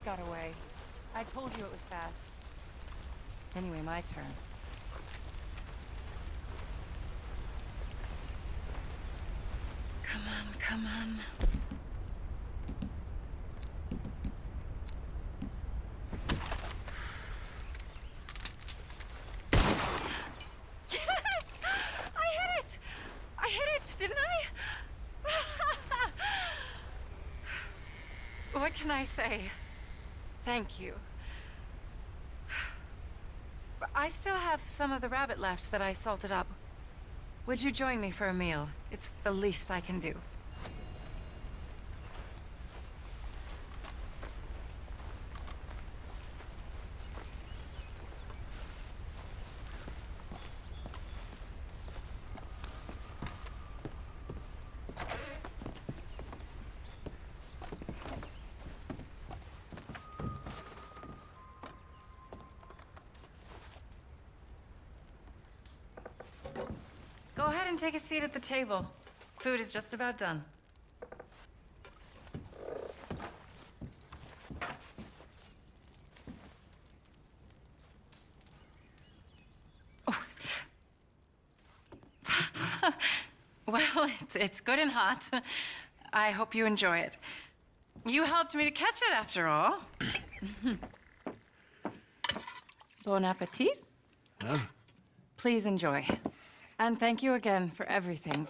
got away. I told you it was fast. Anyway, my turn. Come on, come on. Yes! I hit it! I hit it, didn't I? What can I say? Thank you. I still have some of the rabbit left that I salted up. Would you join me for a meal? It's the least I can do. Go ahead and take a seat at the table. Food is just about done. Well, it's good and hot. I hope you enjoy it. You helped me to catch it, after all. Bon appetit. Huh? Please enjoy. And thank you again for everything.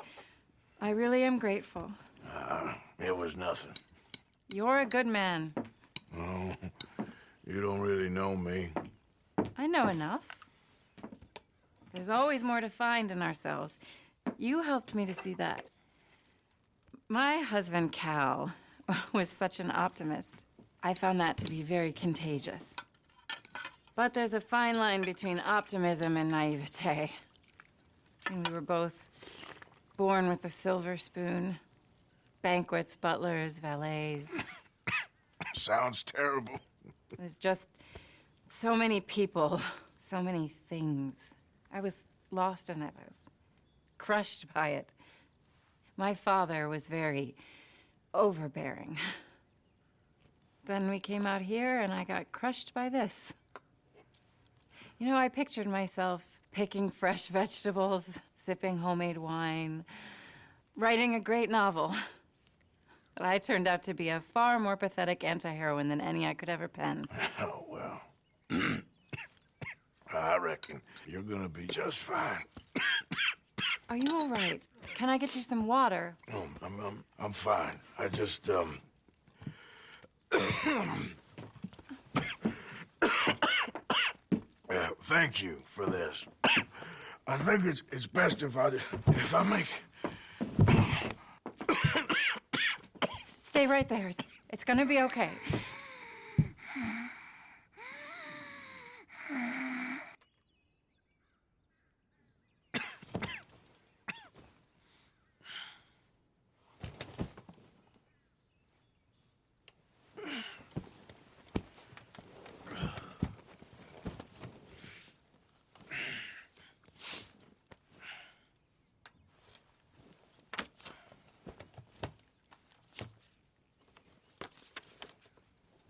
I really am grateful. It was nothing. You're a good man. Oh, you don't really know me. I know enough. There's always more to find in ourselves. You helped me to see that. My husband, Cal, was such an optimist. I found that to be very contagious. But there's a fine line between optimism and naivete. And we were both born with a silver spoon. Banquets, butlers, valets. Sounds terrible. It was just so many people, so many things. I was lost in it. I was crushed by it. My father was very overbearing. Then we came out here and I got crushed by this. You know, I pictured myself picking fresh vegetables, sipping homemade wine, writing a great novel. But I turned out to be a far more pathetic anti-heroine than any I could ever pen. Oh, well. I reckon you're gonna be just fine. Are you all right? Can I get you some water? No, I'm fine. I just, Yeah, thank you for this. I think it's best if I make... Stay right there. It's gonna be okay.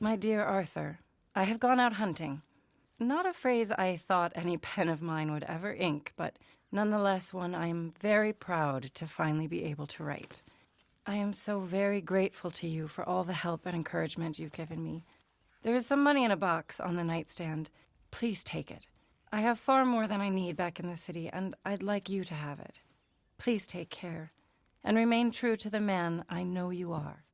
My dear Arthur, I have gone out hunting. Not a phrase I thought any pen of mine would ever ink, but nonetheless one I am very proud to finally be able to write. I am so very grateful to you for all the help and encouragement you've given me. There is some money in a box on the nightstand. Please take it. I have far more than I need back in the city, and I'd like you to have it. Please take care, and remain true to the man I know you are.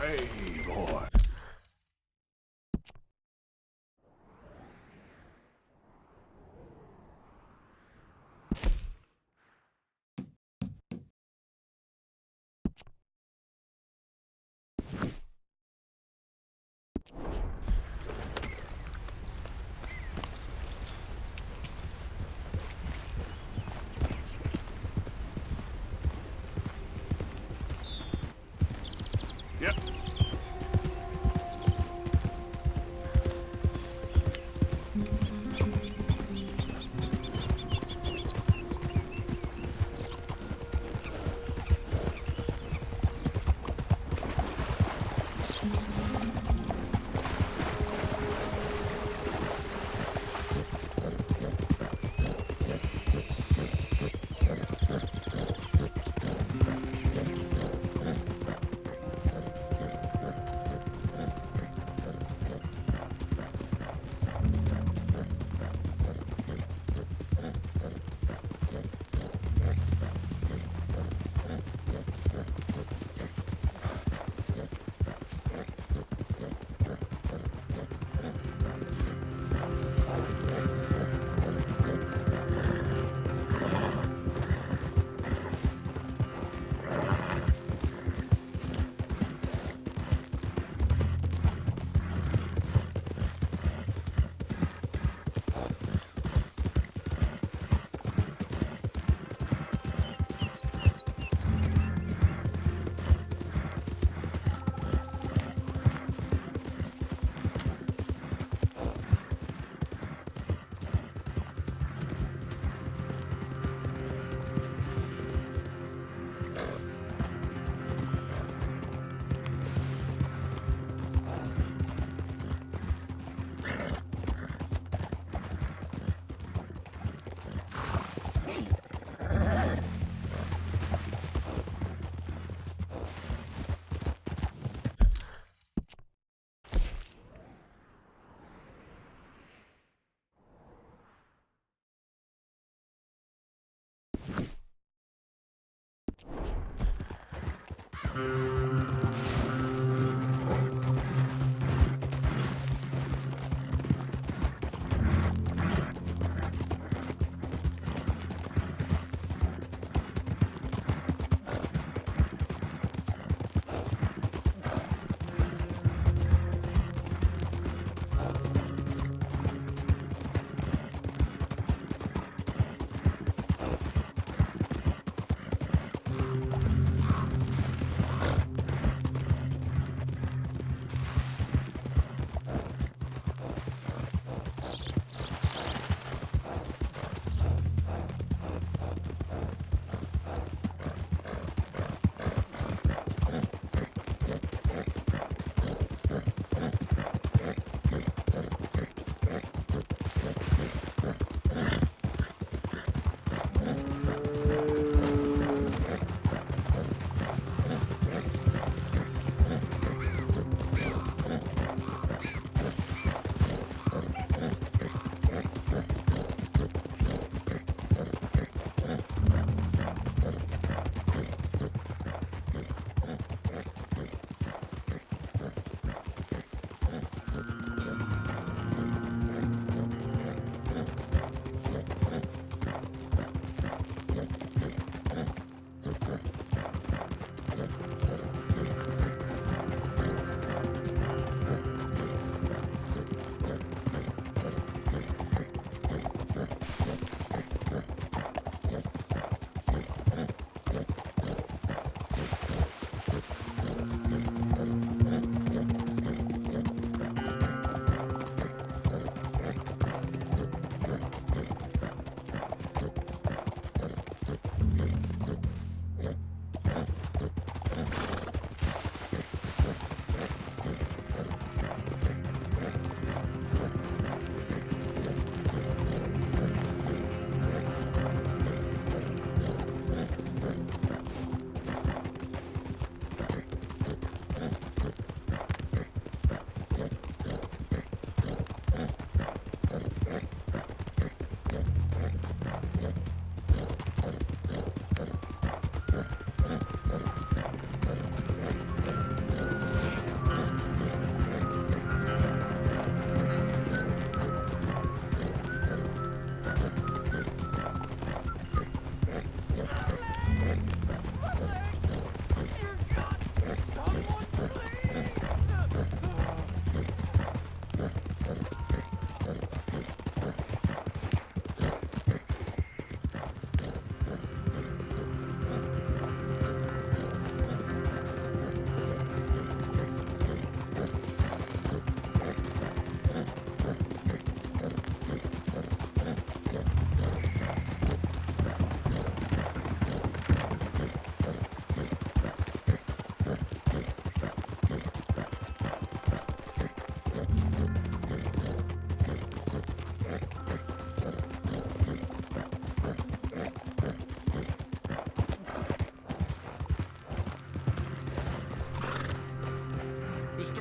Hey, boy.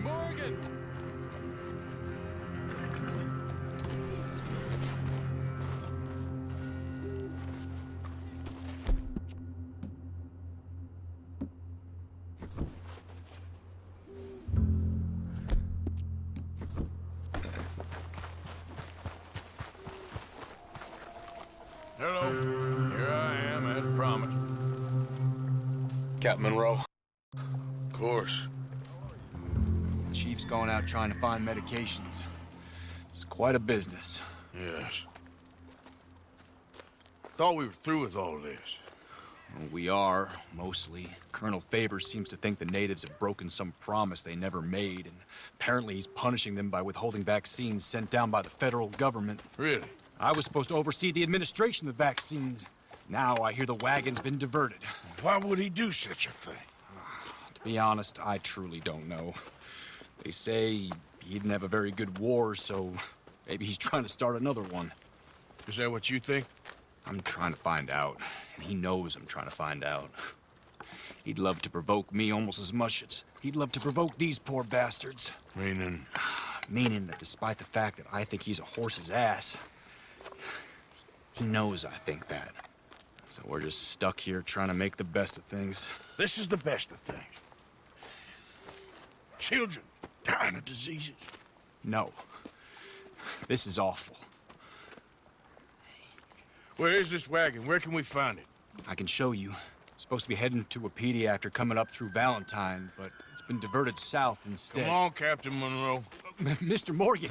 Mr. Morgan! Hello. Here I am, as promised. Captain Monroe. Of course. Chief's going out trying to find medications. It's quite a business. Yes. Thought we were through with all this. Well, we are, mostly. Colonel Favors seems to think the natives have broken some promise they never made, and apparently he's punishing them by withholding vaccines sent down by the federal government. Really? I was supposed to oversee the administration of the vaccines. Now I hear the wagon's been diverted. Why would he do such a thing? To be honest, I truly don't know. They say he didn't have a very good war, so maybe he's trying to start another one. Is that what you think? I'm trying to find out, and he knows I'm trying to find out. He'd love to provoke me almost as much as he'd love to provoke these poor bastards. Meaning? Meaning that despite the fact that I think he's a horse's ass, he knows I think that. So we're just stuck here trying to make the best of things. This is the best of things. Children dying of diseases. No. This is awful. Where is this wagon? Where can we find it? I can show you. Supposed to be heading to Wapiti after coming up through Valentine, but it's been diverted south instead. Come on, Captain Monroe. Mr. Morgan,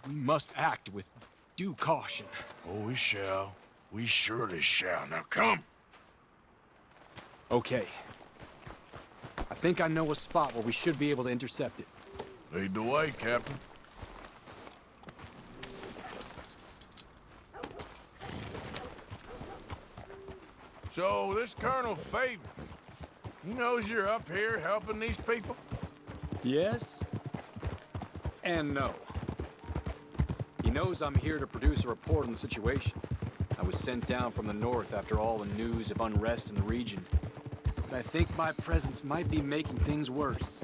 we must act with due caution. Oh, we shall. We surely shall. Now come. Okay. I think I know a spot where we should be able to intercept it. Lead the way, Captain. So, this Colonel Favors, he knows you're up here helping these people? Yes and no. He knows I'm here to produce a report on the situation. I was sent down from the north after all the news of unrest in the region. But I think my presence might be making things worse.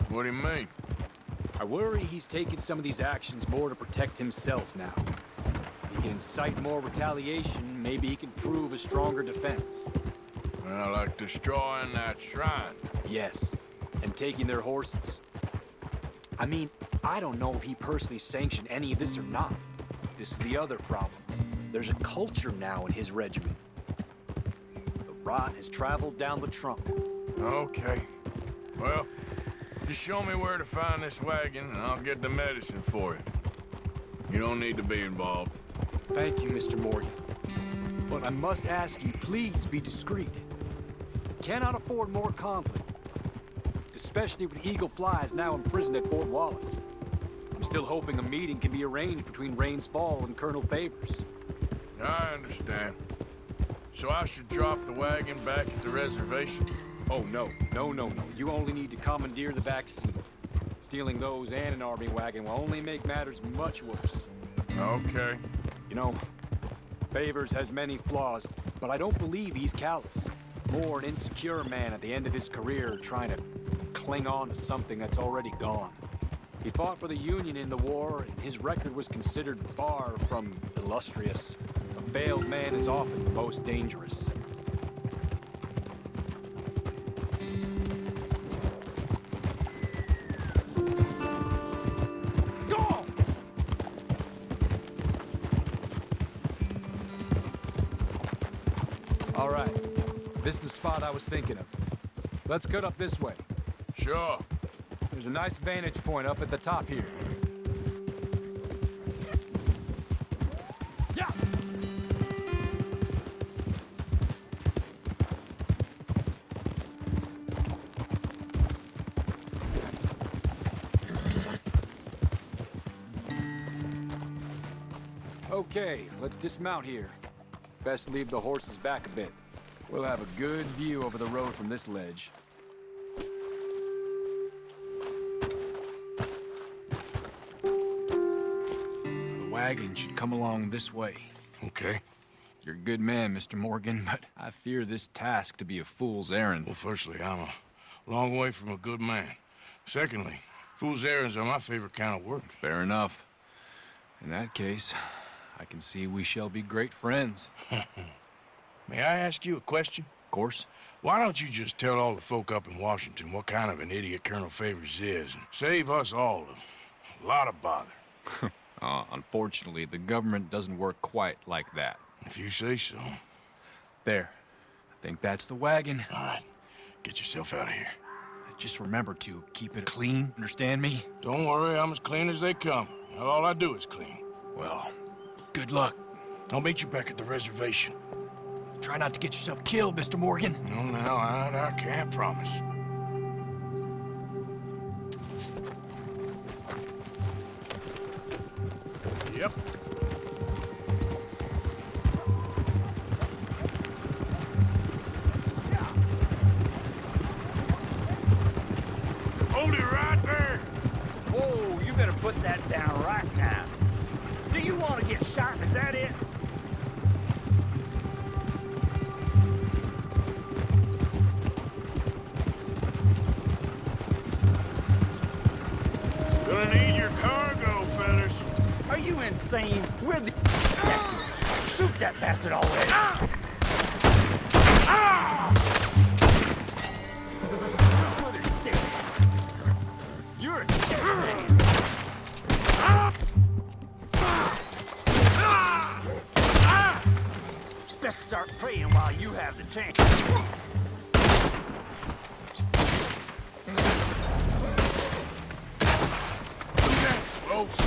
What do you mean? I worry he's taking some of these actions more to protect himself now. He can incite more retaliation, maybe he can prove a stronger defense. Well, like destroying that shrine. Yes, and taking their horses. I mean, I don't know if he personally sanctioned any of this or not. This is the other problem. There's a culture now in his regiment. The rot has traveled down the trunk. Okay. Well, just show me where to find this wagon, and I'll get the medicine for you. You don't need to be involved. Thank you, Mr. Morgan. But I must ask you, please be discreet. Cannot afford more conflict. Especially with Eagle Flies now imprisoned at Fort Wallace. I'm still hoping a meeting can be arranged between Rains Fall and Colonel Favors. I understand. So I should drop the wagon back at the reservation? Oh, no. No. You only need to commandeer the vaccine. Stealing those and an army wagon will only make matters much worse. Okay. You know, Favors has many flaws, but I don't believe he's callous. More an insecure man at the end of his career trying to cling on to something that's already gone. He fought for the Union in the war, and his record was considered far from illustrious. A failed man is often the most dangerous. Go! All right. This is the spot I was thinking of. Let's cut up this way. Sure. There's a nice vantage point up at the top here. Yeah! Okay, let's dismount here. Best leave the horses back a bit. We'll have a good view over the road from this ledge. The wagon should come along this way. Okay. You're a good man, Mr. Morgan, but I fear this task to be a fool's errand. Well, firstly, I'm a long way from a good man. Secondly, Fool's errands are my favorite kind of work. Fair enough. In that case, I can see we shall be great friends. May I ask you a question? Of course. Why don't you just tell all the folk up in Washington what kind of an idiot Colonel Favors is and save us all a lot of bother? Unfortunately, the government doesn't work quite like that. If you say so. There. I think that's the wagon. All right, get yourself out of here. Just remember to keep it clean, understand me? Don't worry, I'm as clean as they come. All I do is clean. Well, good luck. I'll meet you back at the reservation. Try not to get yourself killed, Mr. Morgan. No, no, I can't promise. Yep. Hold it right there. Whoa, you better put that down right now. Do you want to get shot? Is that it? Gonna need your cargo, fellas. Are you insane? Where the... That's it. Shoot that bastard already. You're a dead man. Best start praying while you have the chance. Folks.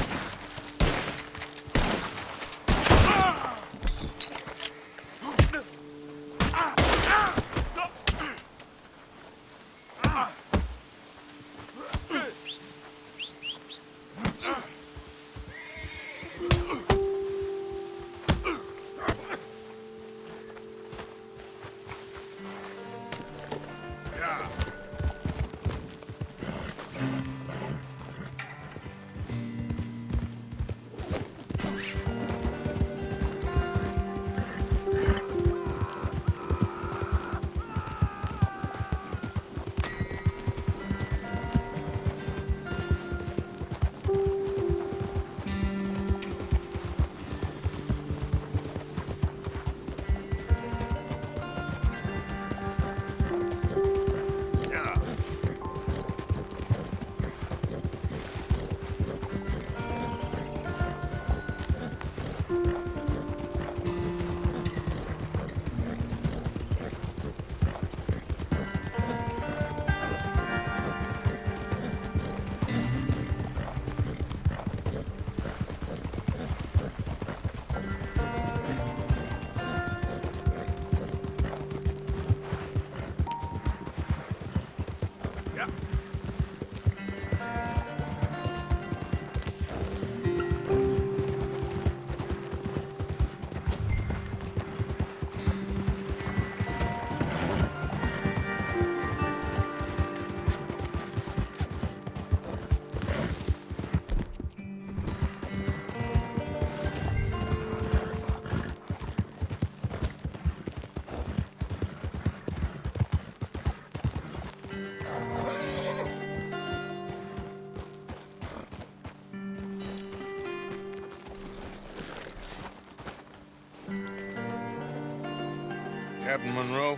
Captain Monroe,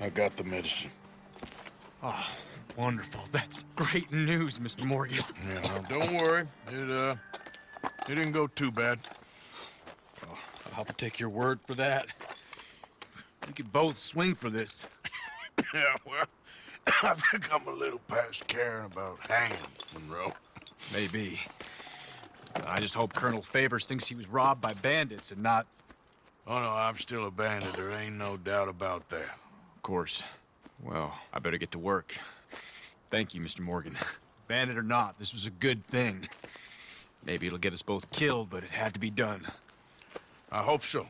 I got the medicine. Oh, wonderful. That's great news, Mr. Morgan. Yeah, well, don't worry. It didn't go too bad. Oh, I'll have to take your word for that. We could both swing for this. Yeah, well, I think I'm a little past caring about hanging, Monroe. Maybe. I just hope Colonel Favors thinks he was robbed by bandits and not... Oh, no, I'm still a bandit. There ain't no doubt about that. Of course. Well, I better get to work. Thank you, Mr. Morgan. Bandit or not, this was a good thing. Maybe it'll get us both killed, but it had to be done. I hope so.